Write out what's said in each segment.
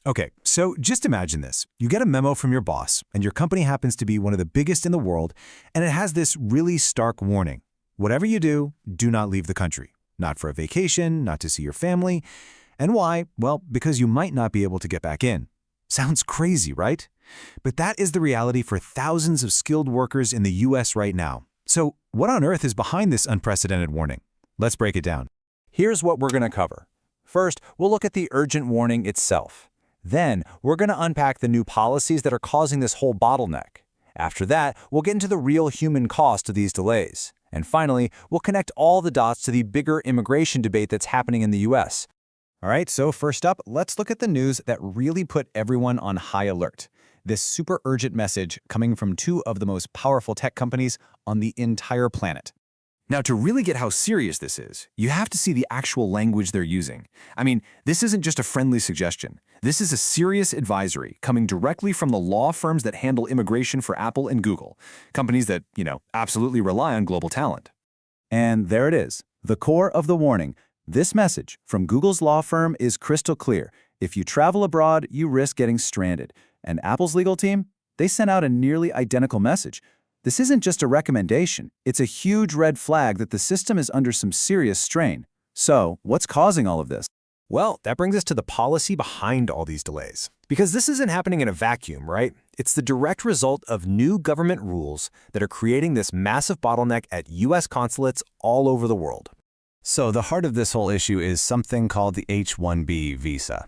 Okay, so just imagine this. You get a memo from your boss, and your company happens to be one of the biggest in the world, and it has this really stark warning. Whatever you do not leave the country. Not for a vacation, not to see your family. And why? Well, because you might not be able to get back in. Sounds crazy, right? But that is the reality for thousands of skilled workers in the US right now. So what on earth is behind this unprecedented warning? Let's break it down. Here's what we're going to cover. First, we'll look at the urgent warning itself. Then, we're going to unpack the new policies that are causing this whole bottleneck. After that, we'll get into the real human cost of these delays. And finally, we'll connect all the dots to the bigger immigration debate that's happening in the US. All right, so first up, let's look at the news that really put everyone on high alert. This super urgent message coming from two of the most powerful tech companies on the entire planet. Now, to really get how serious this is, you have to see the actual language they're using. I mean, this isn't just a friendly suggestion. This is a serious advisory coming directly from the law firms that handle immigration for Apple and Google, companies that, absolutely rely on global talent. And there it is, the core of the warning. This message from Google's law firm is crystal clear. If you travel abroad, you risk getting stranded. And Apple's legal team, they sent out a nearly identical message. This isn't just a recommendation. It's a huge red flag that the system is under some serious strain. So, what's causing all of this? Well, that brings us to the policy behind all these delays. Because this isn't happening in a vacuum, right? It's the direct result of new government rules that are creating this massive bottleneck at US consulates all over the world. So the heart of this whole issue is something called the H-1B visa.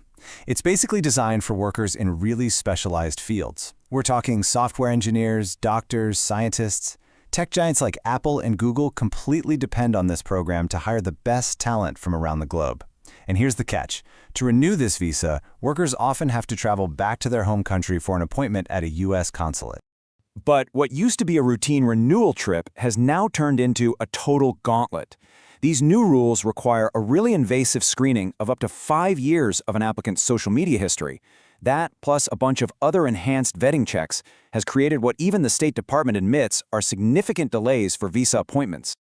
It's basically designed for workers in really specialized fields. We're talking software engineers, doctors, scientists. Tech giants like Apple and Google completely depend on this program to hire the best talent from around the globe. And here's the catch. To renew this visa, workers often have to travel back to their home country for an appointment at a US consulate. But what used to be a routine renewal trip has now turned into a total gauntlet. These new rules require a really invasive screening of up to 5 years of an applicant's social media history. That, plus a bunch of other enhanced vetting checks, has created what even the State Department admits are significant delays for visa appointments.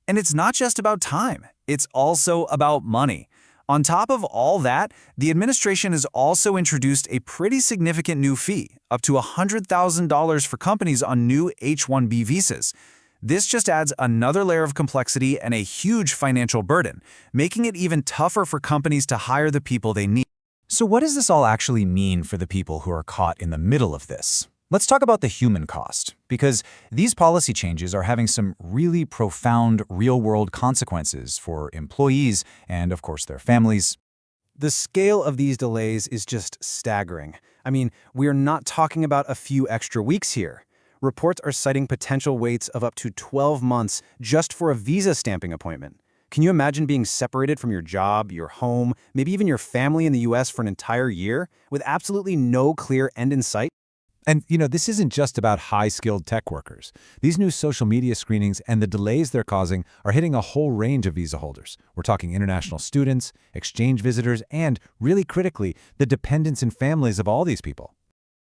And it's not just about time, it's also about money. On top of all that, the administration has also introduced a pretty significant new fee, up to $100,000 for companies on new H-1B visas. This just adds another layer of complexity and a huge financial burden, making it even tougher for companies to hire the people they need. So what does this all actually mean for the people who are caught in the middle of this? Let's talk about the human cost, because these policy changes are having some really profound real-world consequences for employees and, of course, their families. The scale of these delays is just staggering. I mean, we're not talking about a few extra weeks here. Reports are citing potential waits of up to 12 months just for a visa stamping appointment. Can you imagine being separated from your job, your home, maybe even your family in the US for an entire year with absolutely no clear end in sight? And, this isn't just about high-skilled tech workers. These new social media screenings and the delays they're causing are hitting a whole range of visa holders. We're talking international students, exchange visitors, and, really critically, the dependents and families of all these people.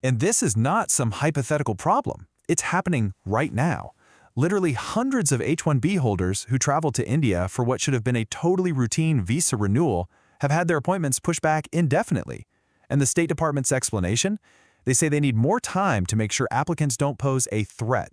And this is not some hypothetical problem. It's happening right now. Literally hundreds of H-1B holders who traveled to India for what should have been a totally routine visa renewal have had their appointments pushed back indefinitely. And the State Department's explanation? They say they need more time to make sure applicants don't pose a threat.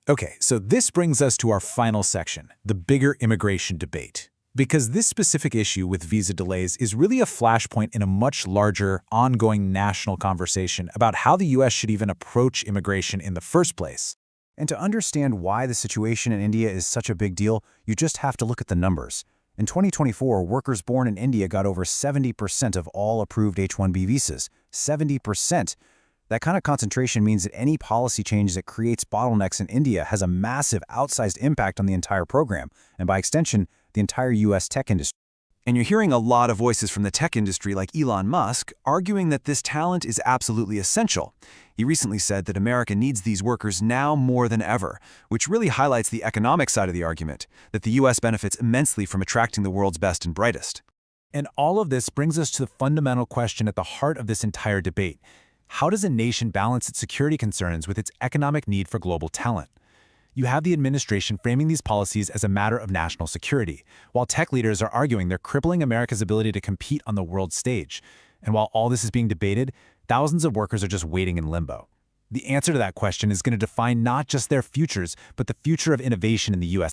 Okay, so this brings us to our final section, the bigger immigration debate. Because this specific issue with visa delays is really a flashpoint in a much larger, ongoing national conversation about how the US should even approach immigration in the first place. And to understand why the situation in India is such a big deal, you just have to look at the numbers. In 2024, workers born in India got over 70% of all approved H-1B visas. 70%. That kind of concentration means that any policy change that creates bottlenecks in India has a massive outsized impact on the entire program, and by extension, the entire US tech industry. And you're hearing a lot of voices from the tech industry like Elon Musk arguing that this talent is absolutely essential. He recently said that America needs these workers now more than ever, which really highlights the economic side of the argument, that the US benefits immensely from attracting the world's best and brightest. And all of this brings us to the fundamental question at the heart of this entire debate. How does a nation balance its security concerns with its economic need for global talent? You have the administration framing these policies as a matter of national security, while tech leaders are arguing they're crippling America's ability to compete on the world stage. And while all this is being debated, thousands of workers are just waiting in limbo. The answer to that question is going to define not just their futures, but the future of innovation in the U.S.